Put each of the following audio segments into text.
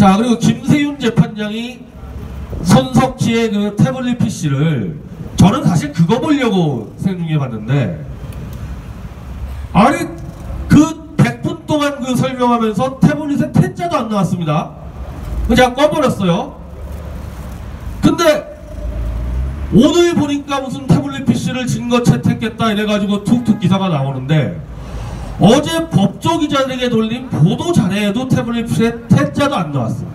자, 그리고 김세윤 재판장이 손석희의 그 태블릿 PC를, 저는 사실 그거 보려고 생중계 봤는데, 아니 그 100분 동안 그 설명하면서 태블릿에 태자도 안 나왔습니다. 그냥 꺼버렸어요. 근데 오늘 보니까 무슨 태블릿 PC를 증거 채택했다 이래가지고 툭툭 기사가 나오는데, 어제 법조기자들에게 돌린 보도자료에도 태블릿 PC에 태자도 안 나왔어요.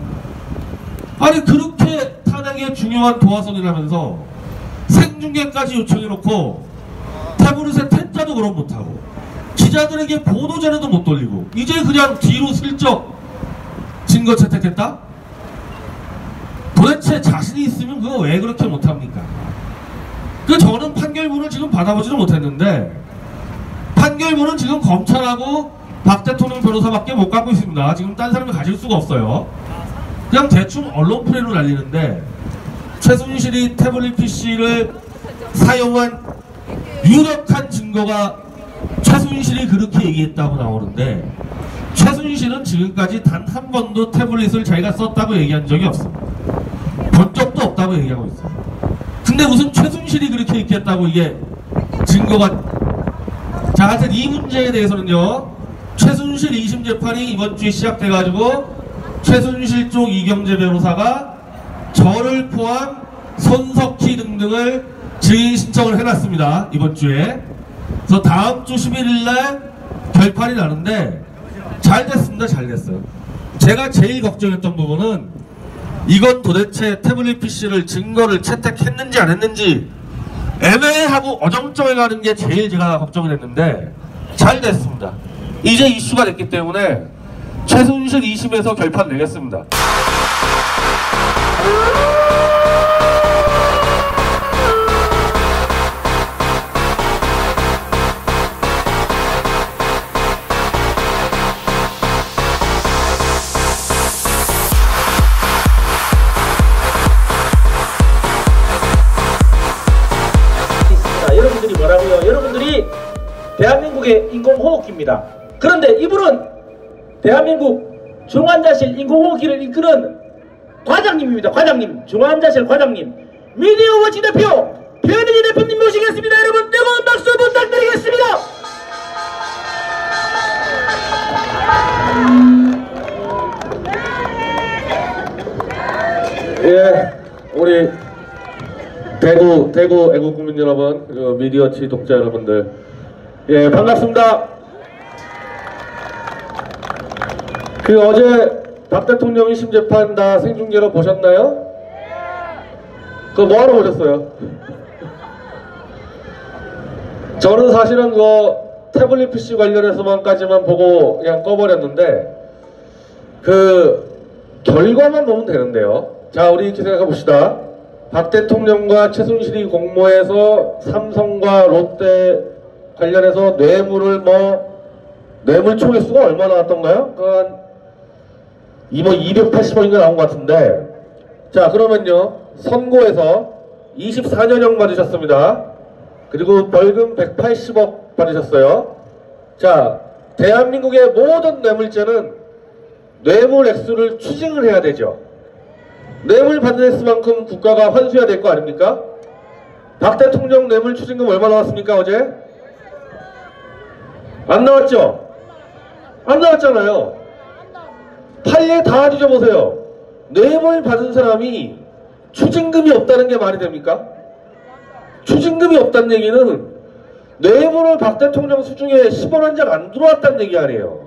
아니 그렇게 탄핵의 중요한 도화선이라면서 생중계까지 요청해놓고 태블릿에 태자도 그럼 못하고 기자들에게 보도자료도 못 돌리고 이제 그냥 뒤로 슬쩍 증거 채택했다? 도대체 자신이 있으면 그거 왜 그렇게 못합니까? 그 저는 판결문을 지금 받아보지도 못했는데, 판결문은 지금 검찰하고 박 대통령 변호사밖에 못 갖고 있습니다. 지금 딴 사람이 가질 수가 없어요. 그냥 대충 언론 프레임으로 날리는데, 최순실이 태블릿 PC를 사용한 유력한 증거가 최순실이 그렇게 얘기했다고 나오는데, 최순실은 지금까지 단 한 번도 태블릿을 자기가 썼다고 얘기한 적이 없습니다. 본 적도 없다고 얘기하고 있어요. 근데 무슨 최순실이 그렇게 얘기했다고 이게 증거가. 자, 하여튼 이 문제에 대해서는요, 최순실 2심 재판이 이번 주에 시작돼가지고 최순실 쪽 이경재 변호사가 저를 포함 손석희 등등을 증인 신청을 해놨습니다. 이번 주에. 그래서 다음 주 11일날 결판이 나는데, 잘 됐습니다. 잘 됐어요. 제가 제일 걱정했던 부분은 이건 도대체 태블릿 PC를 증거를 채택했는지 안 했는지 애매하고 어정쩡해가는 게 제일 제가 걱정이 됐는데, 잘 됐습니다. 이제 이슈가 됐기 때문에 최순실 2심에서 결판 내겠습니다. 여러분들이 뭐라고요? 여러분들이 대한민국의 인공호흡기입니다. 그런데 이분은 대한민국 중환자실 인공호흡기를 이끄는 과장님입니다. 과장님, 중환자실 과장님, 미디어워치 대표 변희재 대표님 모시겠습니다. 여러분 뜨거운 박수 부탁드리겠습니다. 예, 우리 대구 애국국민 여러분, 그리고 미디어치 독자 여러분들, 예, 반갑습니다. 그 어제 박 대통령 1심 재판 다 생중계로 보셨나요? 그거 뭐하러 보셨어요? 저는 사실은 그 태블릿 PC 관련해서만까지만 보고 그냥 꺼버렸는데, 그 결과만 보면 되는데요. 자, 우리 이렇게 생각해 봅시다. 박 대통령과 최순실이 공모해서 삼성과 롯데 관련해서 뇌물을 뇌물 총액수가 얼마 나왔던가요? 한 280억인가 나온 것 같은데, 자, 그러면요, 선고에서 24년형 받으셨습니다. 그리고 벌금 180억 받으셨어요. 자, 대한민국의 모든 뇌물죄는 뇌물 액수를 추징을 해야 되죠. 뇌물 받는 액수만큼 국가가 환수해야 될 거 아닙니까? 박 대통령 뇌물 추징금 얼마 나왔습니까, 어제? 안 나왔죠? 안 나왔잖아요. 판례 다 뒤져보세요. 뇌물 받은 사람이 추징금이 없다는 게 말이 됩니까? 추징금이 없다는 얘기는 뇌물을 박 대통령 수중에 10원 한 장 안 들어왔다는 얘기 아니에요.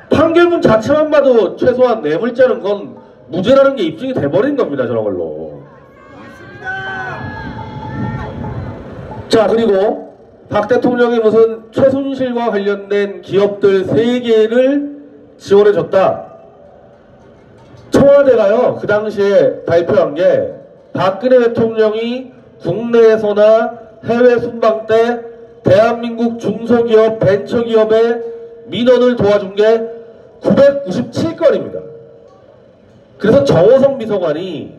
판결문 자체만 봐도 최소한 뇌물죄는 그건 무죄라는 게 입증이 돼버린 겁니다. 저런 걸로. 자, 그리고 박 대통령이 무슨 최순실과 관련된 기업들 3개를 지원해줬다. 청와대가요, 그 당시에 발표한 게 박근혜 대통령이 국내에서나 해외 순방 때 대한민국 중소기업, 벤처기업의 민원을 도와준 게 997건입니다. 그래서 정호성 비서관이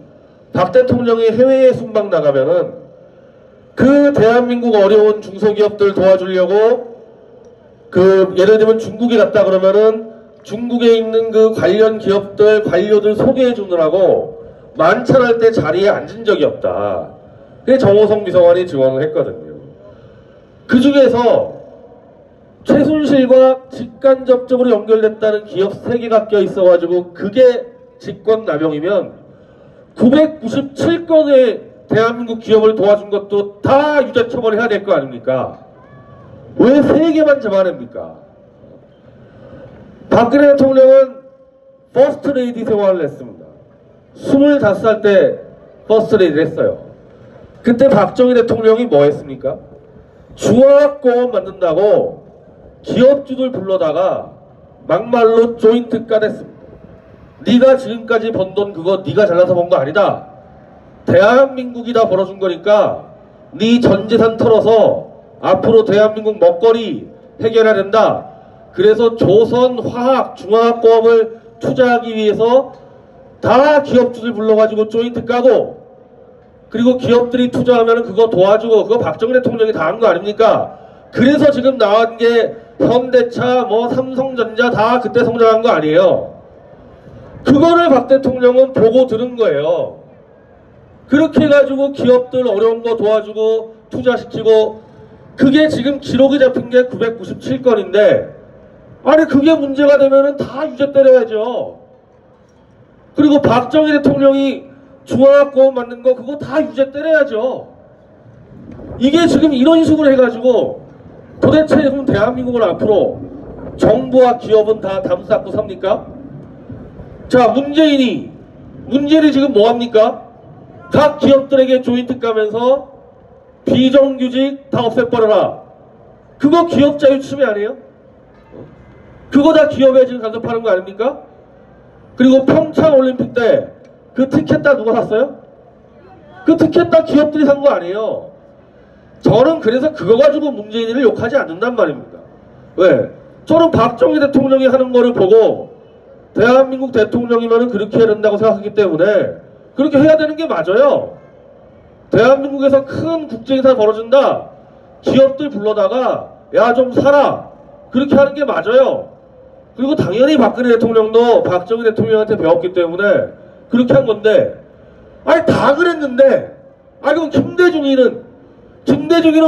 박 대통령이 해외에 순방 나가면은 그 대한민국 어려운 중소기업들 도와주려고, 그 예를 들면 중국에 갔다 그러면은 중국에 있는 그 관련 기업들, 관료들 소개해 주느라고 만찬할 때 자리에 앉은 적이 없다. 그게 정호성 비서관이 증언을 했거든요. 그 중에서 최순실과 직간접적으로 연결됐다는 기업 3개가 껴있어가지고 그게 직권남용이면 997건의 대한민국 기업을 도와준 것도 다 유죄 처벌해야 될 거 아닙니까? 왜 3개만 잡아냅니까? 박근혜 대통령은 퍼스트레이디 생활을 했습니다. 25살 때 퍼스트레이디를 했어요. 그때 박정희 대통령이 뭐 했습니까? 중화학공원 만든다고 기업주들 불러다가 막말로 조인트 까댔습니다. 네가 지금까지 번 돈 그거 네가 잘나서 번 거 아니다. 대한민국이 다 벌어준 거니까 네 전재산 털어서 앞으로 대한민국 먹거리 해결해야 된다. 그래서 조선화학 중화학공업을 투자하기 위해서 다 기업주들 불러가지고 조인트 까고, 그리고 기업들이 투자하면 그거 도와주고, 그거 박정희 대통령이 다 한 거 아닙니까? 그래서 지금 나온 게 현대차, 뭐 삼성전자 다 그때 성장한 거 아니에요. 그거를 박 대통령은 보고 들은 거예요. 그렇게 해가지고 기업들 어려운 거 도와주고 투자시키고, 그게 지금 기록이 잡힌 게 997건인데 아니 그게 문제가 되면은 다 유죄 때려야죠. 그리고 박정희 대통령이 중화학공원 만든 거 그거 다 유죄 때려야죠. 이게 지금 이런 식으로 해가지고 도대체 그럼 대한민국을 앞으로 정부와 기업은 다 담쌓고 삽니까? 자, 문재인이 지금 뭐합니까? 각 기업들에게 조인트 까면서 비정규직 다 없애버려라. 그거 기업 자유 침해 아니에요? 그거 다 기업에 지금 간섭하는 거 아닙니까? 그리고 평창 올림픽 때 그 티켓 다 누가 샀어요? 그 티켓 다 기업들이 산 거 아니에요. 저는 그래서 그거 가지고 문재인을 욕하지 않는단 말입니다. 왜? 저는 박정희 대통령이 하는 거를 보고 대한민국 대통령이면 그렇게 해야 된다고 생각하기 때문에 그렇게 해야 되는 게 맞아요. 대한민국에서 큰 국제행사 벌어진다. 기업들 불러다가 야 좀 사라. 그렇게 하는 게 맞아요. 그리고 당연히 박근혜 대통령도 박정희 대통령한테 배웠기 때문에 그렇게 한 건데, 아니 다 그랬는데, 아니 그럼 김대중이는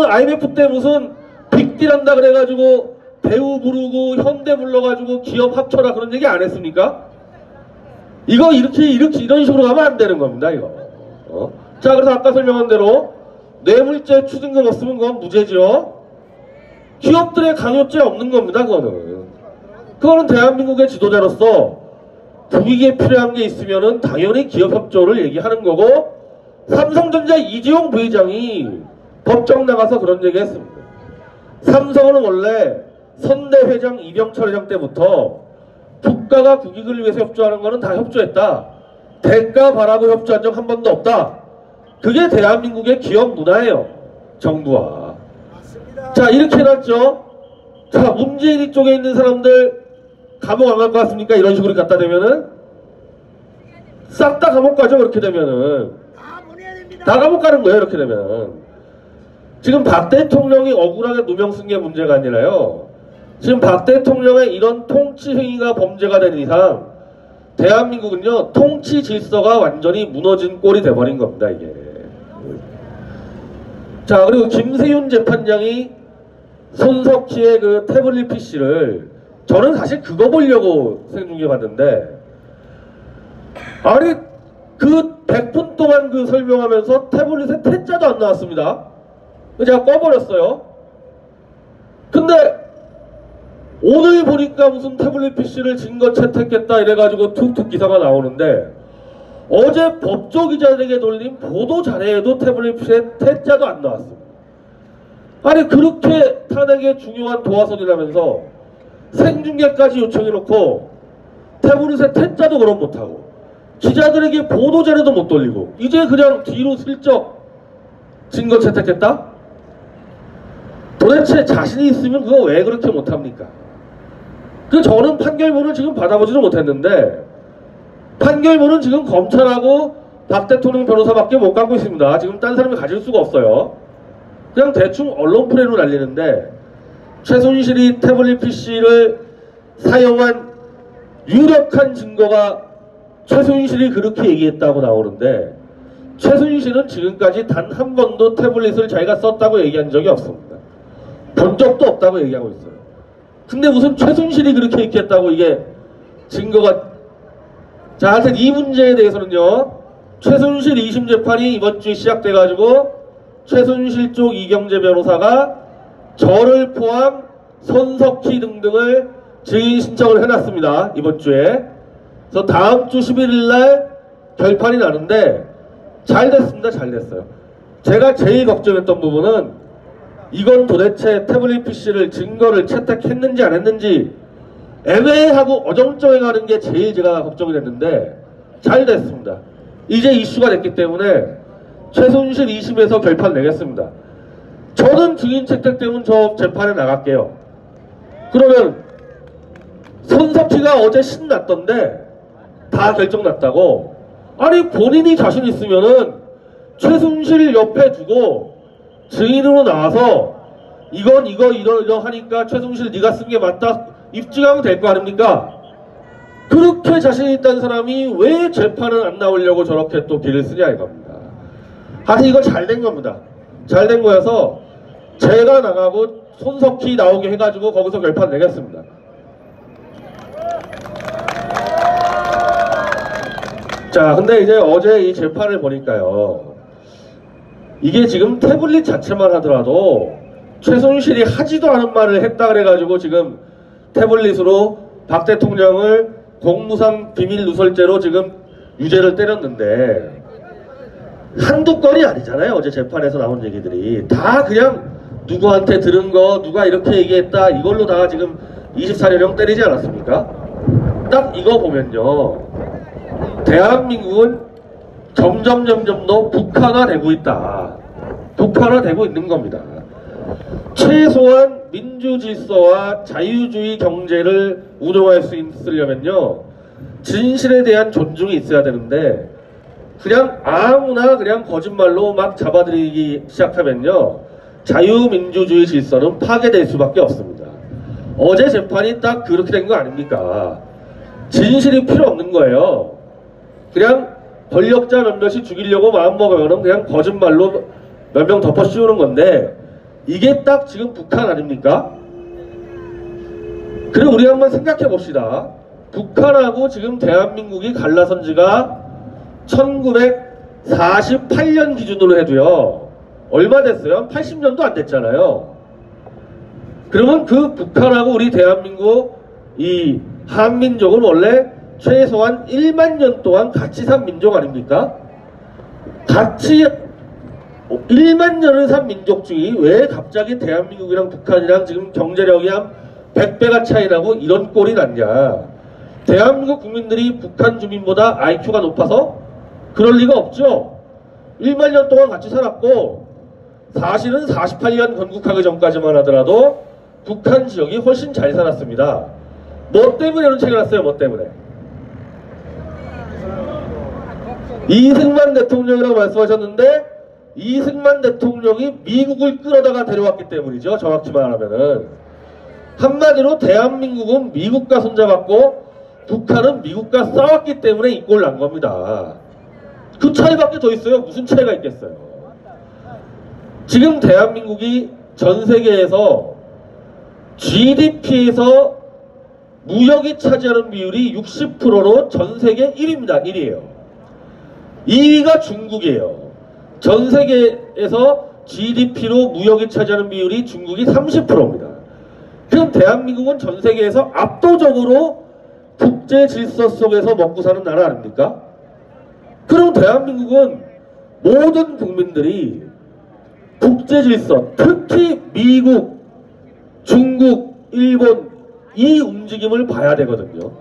IMF 때 무슨 빅딜 한다 그래가지고 배우 부르고 현대 불러가지고 기업 합쳐라 그런 얘기 안 했습니까? 이거 이렇게 이런 식으로 가면 안 되는 겁니다, 이거. 자, 그래서 아까 설명한 대로 뇌물죄 추징금 없으면 그건 무죄죠. 기업들의 강요죄 없는 겁니다, 그거는 대한민국의 지도자로서 국익에 필요한 게 있으면은 당연히 기업 협조를 얘기하는 거고, 삼성전자 이재용 부회장이 법정 나가서 그런 얘기 했습니다. 삼성은 원래 선대 회장 이병철 회장 때부터 국가가 국익을 위해서 협조하는 거는 다 협조했다. 대가 바라고 협조한 적 한 번도 없다. 그게 대한민국의 기업 문화예요. 정부와. 자, 이렇게 해놨죠. 자, 문재인 쪽에 있는 사람들 감옥 안 갈 것 같습니까? 이런 식으로 갖다 대면은 싹 다 감옥 가죠. 그렇게 되면은 다 감옥 가는 거예요. 이렇게 되면 지금 박 대통령이 억울하게 누명 쓴 게 문제가 아니라요, 지금 박 대통령의 이런 통치 행위가 범죄가 되는 이상 대한민국은요 통치 질서가 완전히 무너진 꼴이 돼버린 겁니다, 이게. 자, 그리고 김세윤 재판장이 손석희의 그 태블릿 PC를, 저는 사실 그거 보려고 생중계 봤는데, 아니 그 100분 동안 그 설명하면서 태블릿에 태자도 안 나왔습니다. 제가 꺼버렸어요. 근데 오늘 보니까 무슨 태블릿 PC를 증거 채택했다 이래가지고 툭툭 기사가 나오는데, 어제 법조기자들에게 돌린 보도 자료에도 태블릿 PC에 태자도 안 나왔습니다. 아니 그렇게 탄핵의 중요한 도화선이라면서 생중계까지 요청해놓고 태블릿에 태자도 그럼 못하고 기자들에게 보도자료도 못 돌리고 이제 그냥 뒤로 슬쩍 증거 채택했다? 도대체 자신이 있으면 그거 왜 그렇게 못합니까? 저는 판결문을 지금 받아보지도 못했는데, 판결문은 지금 검찰하고 박 대통령 변호사밖에 못 갖고 있습니다. 지금 딴 사람이 가질 수가 없어요. 그냥 대충 언론 프레임으로 날리는데, 최순실이 태블릿 PC를 사용한 유력한 증거가 최순실이 그렇게 얘기했다고 나오는데, 최순실은 지금까지 단 한 번도 태블릿을 자기가 썼다고 얘기한 적이 없습니다. 본 적도 없다고 얘기하고 있어요. 근데 무슨 최순실이 그렇게 얘기했다고 이게 증거가. 자, 하여튼 이 문제에 대해서는요, 최순실 2심 재판이 이번 주에 시작돼가지고 최순실 쪽 이경재 변호사가 저를 포함 손석희 등등을 증인 신청을 해놨습니다. 이번 주에. 그래서 다음 주 11일날 결판이 나는데 잘 됐습니다. 잘 됐어요. 제가 제일 걱정했던 부분은 이건 도대체 태블릿 PC를 증거를 채택했는지 안 했는지 애매하고 어정쩡해 가는 게 제일 제가 걱정이 됐는데 잘 됐습니다. 이제 이슈가 됐기 때문에 최순실 2심에서 결판 내겠습니다. 저는 증인 채택되면 저 재판에 나갈게요. 그러면 손석희가 어제 신났던데 다 결정 났다고. 아니 본인이 자신 있으면은 최순실 옆에 두고 증인으로 나와서 이건 이러 하니까 최순실 네가 쓴 게 맞다 입증하면 될 거 아닙니까? 그렇게 자신 있다는 사람이 왜 재판은 안 나오려고 저렇게 또 길을 쓰냐 이겁니다. 하여튼 이거 잘 된 겁니다. 잘 된 거여서 제가 나가고 손석희 나오게 해가지고 거기서 결판 내겠습니다. 자, 근데 이제 어제 이 재판을 보니까요, 이게 지금 태블릿 자체만 하더라도 최순실이 하지도 않은 말을 했다 그래가지고 지금 태블릿으로 박 대통령을 공무상 비밀 누설죄로 지금 유죄를 때렸는데 한두 건이 아니잖아요. 어제 재판에서 나온 얘기들이 다 그냥 누구한테 들은 거, 누가 이렇게 얘기했다 이걸로 다 지금 24년형 때리지 않았습니까? 딱 이거 보면요, 대한민국은 점점 더 북한화되고 있다. 북한화되고 있는 겁니다. 최소한 민주질서와 자유주의 경제를 운영할 수 있으려면요, 진실에 대한 존중이 있어야 되는데 그냥 아무나 그냥 거짓말로 막 잡아들이기 시작하면요, 자유민주주의 질서는 파괴될 수밖에 없습니다. 어제 재판이 딱 그렇게 된 거 아닙니까? 진실이 필요 없는 거예요. 그냥 권력자 몇몇이 죽이려고 마음먹으면 그냥 거짓말로 몇 명 덮어 씌우는 건데 이게 딱 지금 북한 아닙니까? 그리고 우리 한번 생각해 봅시다. 북한하고 지금 대한민국이 갈라선 지가 1948년 기준으로 해도요, 얼마 됐어요? 80년도 안 됐잖아요. 그러면 그 북한하고 우리 대한민국 이 한민족은 원래 최소한 1만 년 동안 같이 산 민족 아닙니까? 같이 1만 년을 산 민족 중이 왜 갑자기 대한민국이랑 북한이랑 지금 경제력이 한 100배가 차이 나고 이런 꼴이 났냐. 대한민국 국민들이 북한 주민보다 IQ가 높아서? 그럴 리가 없죠. 1만 년 동안 같이 살았고 사실은 48년 건국하기 전까지만 하더라도 북한 지역이 훨씬 잘 살았습니다. 뭐 때문에 이런 책을 났어요? 뭐 때문에? 이승만 대통령이라고 말씀하셨는데 이승만 대통령이 미국을 끌어다가 데려왔기 때문이죠. 정확히 말하면은 한마디로 대한민국은 미국과 손잡았고 북한은 미국과 싸웠기 때문에 이 꼴 난 겁니다. 그 차이밖에 더 있어요. 무슨 차이가 있겠어요. 지금 대한민국이 전 세계에서 GDP에서 무역이 차지하는 비율이 60%로 전 세계 1위입니다. 1위예요. 2위가 중국이에요. 전 세계에서 GDP로 무역이 차지하는 비율이 중국이 30%입니다. 그럼 대한민국은 전 세계에서 압도적으로 국제 질서 속에서 먹고 사는 나라 아닙니까? 그럼 대한민국은 모든 국민들이 국제 질서, 특히 미국, 중국, 일본 이 움직임을 봐야 되거든요.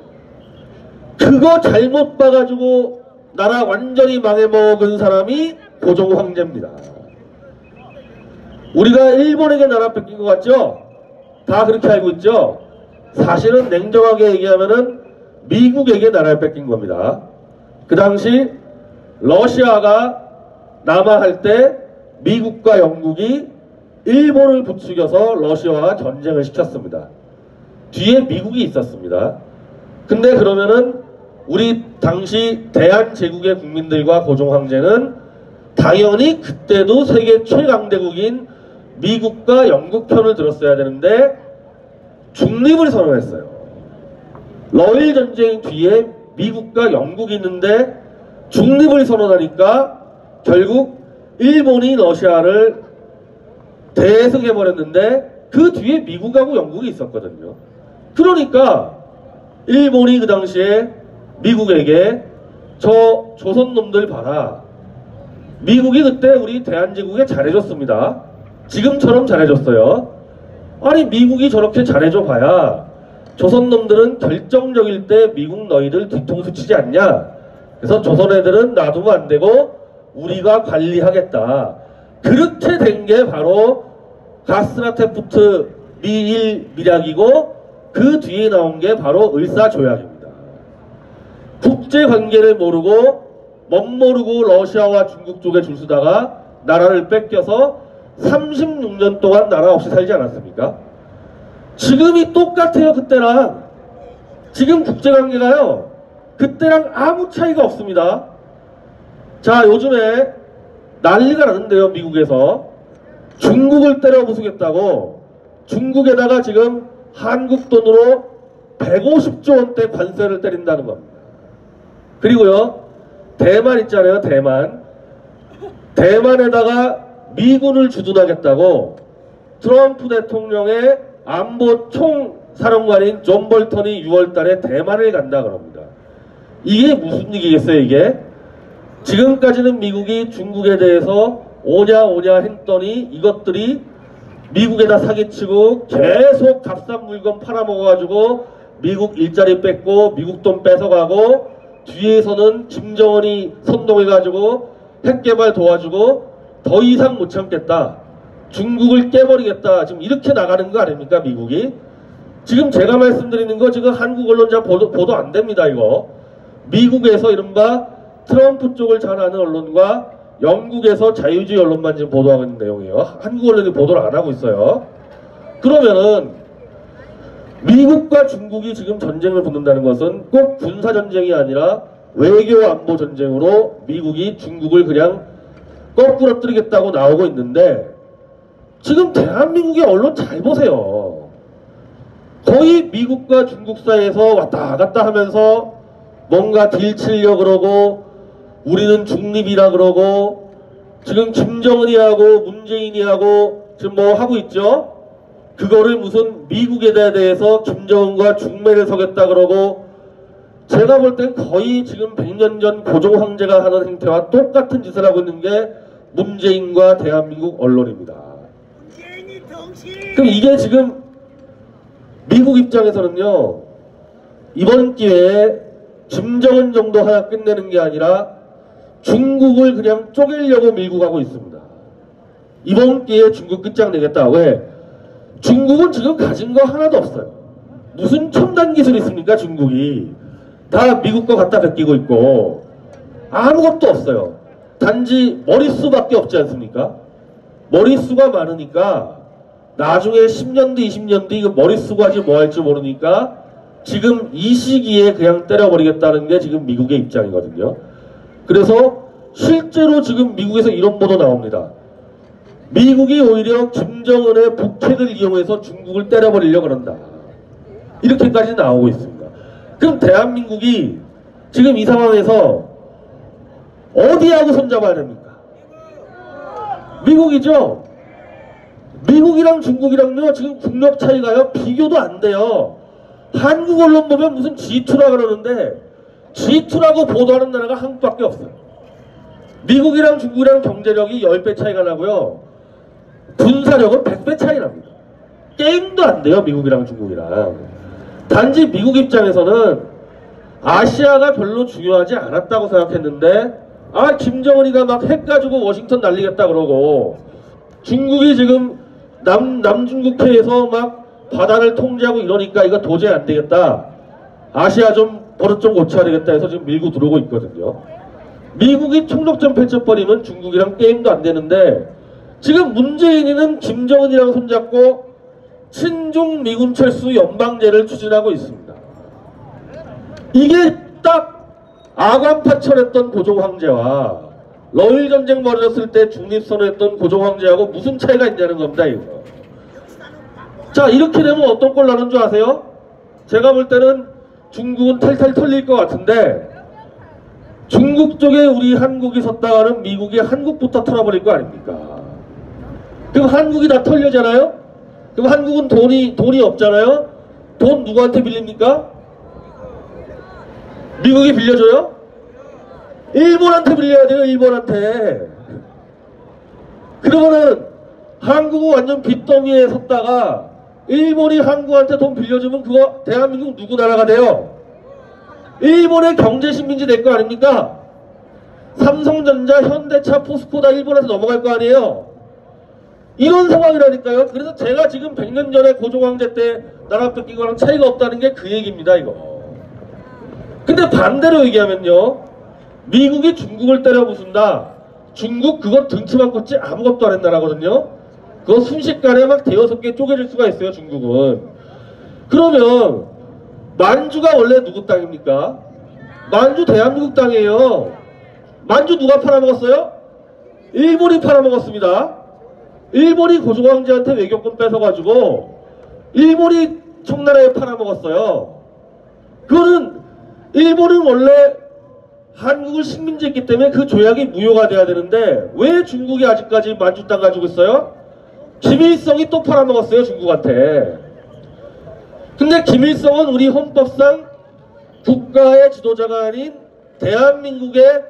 그거 잘못 봐가지고 나라 완전히 망해먹은 사람이 고종 황제입니다. 우리가 일본에게 나라 뺏긴 것 같죠? 다 그렇게 알고 있죠? 사실은 냉정하게 얘기하면은 미국에게 나라를 뺏긴 겁니다. 그 당시 러시아가 남하할 때 미국과 영국이 일본을 부추겨서 러시아와 전쟁을 시켰습니다. 뒤에 미국이 있었습니다. 근데 그러면은 우리 당시 대한제국의 국민들과 고종 황제는 당연히 그때도 세계 최강대국인 미국과 영국 편을 들었어야 되는데 중립을 선언했어요. 러일 전쟁 뒤에 미국과 영국이 있는데 중립을 선언하니까 결국 일본이 러시아를 대승해버렸는데 그 뒤에 미국하고 영국이 있었거든요. 그러니까 일본이 그 당시에 미국에게 저 조선놈들 봐라. 미국이 그때 우리 대한제국에 잘해줬습니다. 지금처럼 잘해줬어요. 아니 미국이 저렇게 잘해줘 봐야 조선놈들은 결정적일 때 미국 너희들 뒤통수 치지 않냐. 그래서 조선 애들은 놔두면 안 되고 우리가 관리하겠다. 그렇게 된 게 바로 가스라테프트 미일 밀약이고 그 뒤에 나온 게 바로 을사조약입니다. 국제관계를 모르고 멋모르고 러시아와 중국 쪽에 줄 서다가 나라를 뺏겨서 36년 동안 나라 없이 살지 않았습니까? 지금이 똑같아요. 그때랑. 지금 국제관계가요. 그때랑 아무 차이가 없습니다. 자, 요즘에 난리가 나는데요. 미국에서 중국을 때려 부수겠다고 중국에다가 지금 한국 돈으로 150조 원대 관세를 때린다는 겁니다. 그리고요, 대만 있잖아요. 대만에다가 미군을 주둔하겠다고 트럼프 대통령의 안보 총사령관인 존 볼턴이 6월달에 대만을 간다 그럽니다. 이게 무슨 얘기겠어요? 이게 지금까지는 미국이 중국에 대해서 오냐 했더니 이것들이 미국에다 사기치고 계속 값싼 물건 팔아먹어가지고 미국 일자리 뺏고 미국 돈 뺏어가고 뒤에서는 김정은이 선동해가지고 핵개발 도와주고 더 이상 못 참겠다. 중국을 깨버리겠다. 지금 이렇게 나가는 거 아닙니까? 미국이. 지금 제가 말씀드리는 거 지금 한국 언론자 보도 안 됩니다. 이거. 미국에서 이른바 트럼프 쪽을 잘 아는 언론과 영국에서 자유주의 언론만 지금 보도하고 있는 내용이에요. 한국 언론이 보도를 안 하고 있어요. 그러면은 미국과 중국이 지금 전쟁을 붙는다는 것은 꼭 군사전쟁이 아니라 외교 안보 전쟁으로 미국이 중국을 그냥 거꾸러뜨리겠다고 나오고 있는데 지금 대한민국의 언론 잘 보세요. 거의 미국과 중국 사이에서 왔다 갔다 하면서 뭔가 딜 치려고 그러고 우리는 중립이라 그러고 지금 김정은이 하고 문재인이 하고 지금 뭐 하고 있죠? 그거를 무슨 미국에 대해서 김정은과 중매를 서겠다 그러고 제가 볼 땐 거의 지금 100년 전 고종 황제가 하는 행태와 똑같은 짓을 하고 있는 게 문재인과 대한민국 언론입니다. 그럼 이게 지금 미국 입장에서는요, 이번 기회에 김정은 정도 하나 끝내는 게 아니라 중국을 그냥 쪼개려고 밀고 가고 있습니다. 이번 기회에 중국 끝장내겠다. 왜? 중국은 지금 가진 거 하나도 없어요. 무슨 첨단 기술이 있습니까? 중국이 다 미국 거 갖다 베끼고 있고 아무것도 없어요. 단지 머릿수밖에 없지 않습니까? 머릿수가 많으니까 나중에 10년 뒤 20년 뒤 이거 머릿수 가지고 뭐 할지 모르니까 지금 이 시기에 그냥 때려버리겠다는 게 지금 미국의 입장이거든요. 그래서 실제로 지금 미국에서 이런 보도 나옵니다. 미국이 오히려 김정은의 북핵을 이용해서 중국을 때려버리려고 그런다. 이렇게까지 나오고 있습니다. 그럼 대한민국이 지금 이 상황에서 어디하고 손잡아야 됩니까? 미국이죠. 미국이랑 중국이랑요 지금 국력 차이가요 비교도 안 돼요. 한국 언론 보면 무슨 G2라 그러는데 G2라고 보도하는 나라가 한국밖에 없어요. 미국이랑 중국이랑 경제력이 10배 차이가 나고요. 군사력은 100배 차이 납니다. 게임도 안 돼요. 미국이랑 중국이랑. 단지 미국 입장에서는 아시아가 별로 중요하지 않았다고 생각했는데 김정은이가 막 핵 가지고 워싱턴 날리겠다 그러고 중국이 지금 남중국해에서 막 바다를 통제하고 이러니까 이거 도저히 안 되겠다. 아시아 좀 버릇 좀 고쳐야 되겠다 해서 지금 밀고 들어오고 있거든요. 미국이 총력전 펼쳐버리면 중국이랑 게임도 안 되는데 지금 문재인이는 김정은이랑 손잡고 친중 미군 철수 연방제를 추진하고 있습니다. 이게 딱 아관파천했던 고종 황제와 러일 전쟁 벌어졌을 때 중립선언했던 고종 황제하고 무슨 차이가 있냐는 겁니다. 이거. 자, 이렇게 되면 어떤 꼴 나는 줄 아세요? 제가 볼 때는 중국은 탈탈 털릴 것 같은데, 중국 쪽에 우리 한국이 섰다가는 미국이 한국부터 털어버릴 거 아닙니까? 그럼 한국이 다 털려잖아요? 그럼 한국은 돈이 없잖아요? 돈 누구한테 빌립니까? 미국이 빌려줘요? 일본한테 빌려야 돼요, 일본한테. 그러면은 한국은 완전 빚더미에 섰다가 일본이 한국한테 돈 빌려주면 그거 대한민국 누구 나라가 돼요? 일본의 경제식민지 될 거 아닙니까? 삼성전자, 현대차, 포스코 다 일본한테 넘어갈 거 아니에요? 이런 상황이라니까요. 그래서 제가 지금 100년 전에 고종황제 때 나라 뺏긴 거랑 차이가 없다는 게 그 얘기입니다, 이거. 근데 반대로 얘기하면요, 미국이 중국을 때려 부순다. 중국 그거 등치만 컸지 아무것도 안 했는 나라거든요. 그거 순식간에 막 대여섯 개 쪼개질 수가 있어요, 중국은. 그러면 만주가 원래 누구 땅입니까? 만주 대한민국 땅이에요. 만주 누가 팔아먹었어요? 일본이 팔아먹었습니다. 일본이 고종황제한테 외교권 뺏어가지고 일본이 청나라에 팔아먹었어요. 그거는 일본은 원래 한국을 식민지했기 때문에 그 조약이 무효가 돼야 되는데 왜 중국이 아직까지 만주 땅 가지고 있어요? 김일성이 또 팔아먹었어요, 중국한테. 근데 김일성은 우리 헌법상 국가의 지도자가 아닌 대한민국의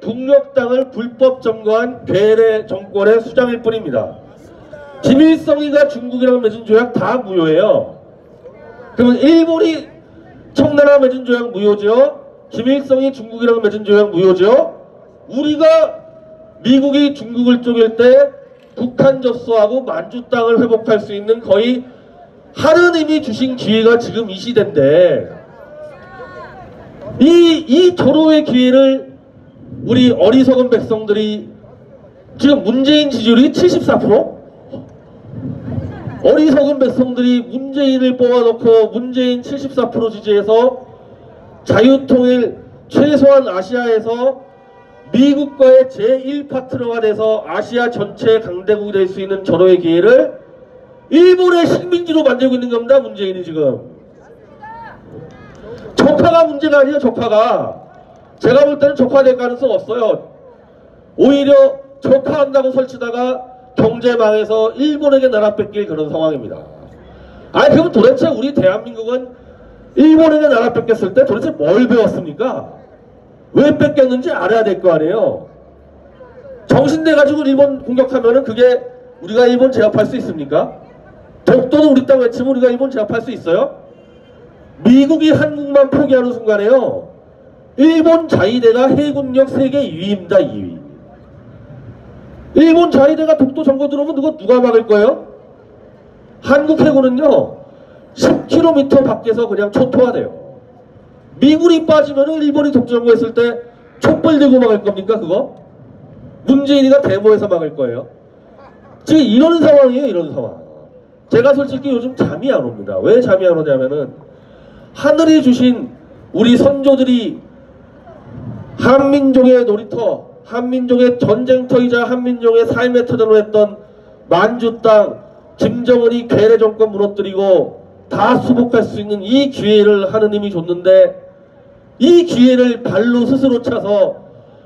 북녘 땅을 불법 점거한 괴뢰 정권의 수장일 뿐입니다. 김일성이가 중국이랑 맺은 조약 다 무효예요. 그러면 일본이 청나라 맺은 조약 무효죠? 김일성이 중국이랑 맺은 조약 무효죠? 우리가 미국이 중국을 쪼갤 때 북한 접수하고 만주 땅을 회복할 수 있는 거의 하느님이 주신 기회가 지금 이 시대인데, 이 절호의 기회를 우리 어리석은 백성들이, 지금 문재인 지지율이 74%? 어리석은 백성들이 문재인을 뽑아놓고 문재인 74% 지지해서 자유통일 최소한 아시아에서 미국과의 제1파트너가 돼서 아시아 전체의 강대국이 될 수 있는 절호의 기회를 일본의 식민지로 만들고 있는 겁니다, 문재인이 지금. 적화가 문제가 아니에요, 적화가. 제가 볼 때는 적화될 가능성 없어요. 오히려 적화한다고 설치다가 경제 망해서 일본에게 나라 뺏길 그런 상황입니다. 아니, 그럼 도대체 우리 대한민국은 일본에게 나라 뺏겼을 때 도대체 뭘 배웠습니까? 왜 뺏겼는지 알아야 될 거 아니에요. 정신내가지고 일본 공격하면은 그게 우리가 일본 제압할 수 있습니까? 독도는 우리 땅 외치면 우리가 일본 제압할 수 있어요? 미국이 한국만 포기하는 순간에요, 일본 자위대가 해군력 세계 2위입니다. 2위. 일본 자위대가 독도 점거 들어오면 누가 막을 거예요? 한국 해군은요 10km 밖에서 그냥 초토화돼요. 미군이 빠지면 일본이 독도 점거했을 때 촛불 들고 막을 겁니까? 그거? 문재인이가 데모에서 막을 거예요. 지금 이런 상황이에요, 이런 상황. 제가 솔직히 요즘 잠이 안 옵니다. 왜 잠이 안 오냐면은 하늘이 주신 우리 선조들이 한민족의 놀이터, 한민족의 전쟁터이자 한민족의 삶의 터전으로 했던 만주 땅, 김정은이 괴뢰 정권 무너뜨리고 다 수복할 수 있는 이 기회를 하느님이 줬는데, 이 기회를 발로 스스로 차서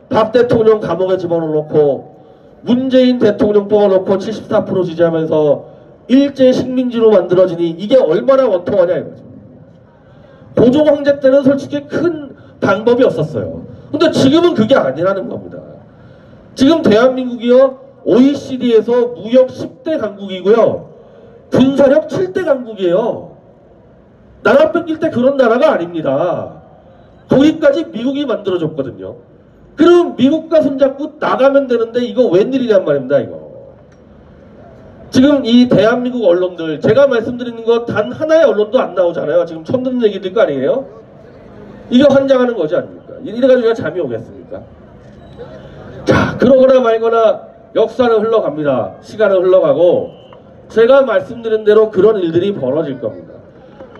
박 대통령 감옥에 집어넣고 문재인 대통령 뽑아놓고 74% 지지하면서 일제 식민지로 만들어지니 이게 얼마나 원통하냐 이거죠. 고종 황제 때는 솔직히 큰 방법이 없었어요. 근데 지금은 그게 아니라는 겁니다. 지금 대한민국이요 OECD에서 무역 10대 강국이고요 군사력 7대 강국이에요. 나라 뺏길 때 그런 나라가 아닙니다. 거기까지 미국이 만들어줬거든요. 그럼 미국과 손잡고 나가면 되는데 이거 웬일이냔 말입니다. 이거 지금 이 대한민국 언론들, 제가 말씀드리는 거 단 하나의 언론도 안 나오잖아요. 지금 처음 듣는 얘기들 거 아니에요? 이거 환장하는 거지 아닙니까? 이래가지고 제가 잠이 오겠습니까? 자, 그러거나 말거나 역사는 흘러갑니다. 시간은 흘러가고 제가 말씀드린 대로 그런 일들이 벌어질 겁니다.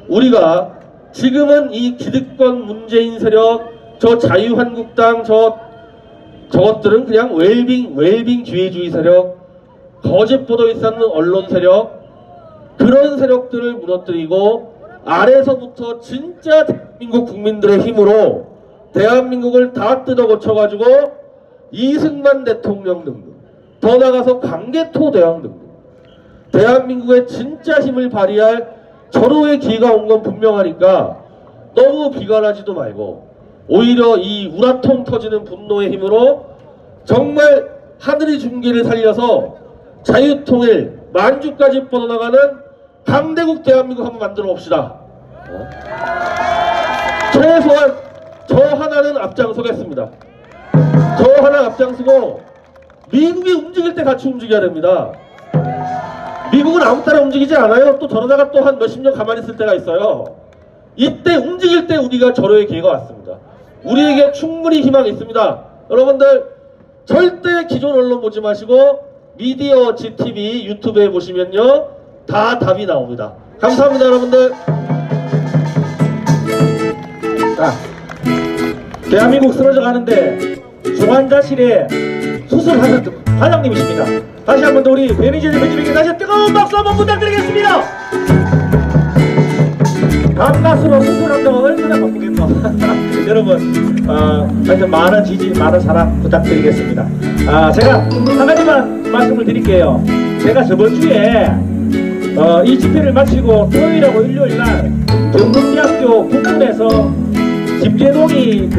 우리가 지금은 이 기득권 문재인 세력, 저 자유한국당, 저것들은 그냥 웰빙 기회주의 세력, 거짓 보도 일삼는 언론 세력, 그런 세력들을 무너뜨리고 아래서부터 진짜 대한민국 국민들의 힘으로 대한민국을 다 뜯어 고쳐가지고 이승만 대통령 등등, 더 나가서 강개토 대왕 등등 대한민국의 진짜 힘을 발휘할 절호의 기회가 온 건 분명하니까 너무 비관하지도 말고 오히려 이 우라통 터지는 분노의 힘으로 정말 하늘의 중계를 살려서 자유통일 만주까지 뻗어나가는 강대국 대한민국 한번 만들어 봅시다. 최소한 저 하나는 앞장서겠습니다. 저 하나 앞장서고 미국이 움직일 때 같이 움직여야 됩니다. 미국은 아무 따라 움직이지 않아요. 또 저러다가 또 한 몇십 년 가만히 있을 때가 있어요. 이때 움직일 때 우리가 절호의 기회가 왔습니다. 우리에게 충분히 희망이 있습니다. 여러분들 절대 기존 언론 보지 마시고 미디어워치 TV 유튜브에 보시면요 다 답이 나옵니다. 감사합니다 여러분들. 자, 대한민국 쓰러져 가는데 중환자실에 수술하는 과장님이십니다. 다시 한 번 더 우리 배민재 대표님에게 다시 뜨거운 박수 한번 부탁드리겠습니다. 감가수로 수술한다고 얼마나 바쁘겠노. 여러분 하여튼 많은 지지 많은 사랑 부탁드리겠습니다. 제가 한 가지만 말씀을 드릴게요. 제가 저번 주에 이 집회를 마치고 토요일하고 일요일날 경북대학교 북군에서 김재동이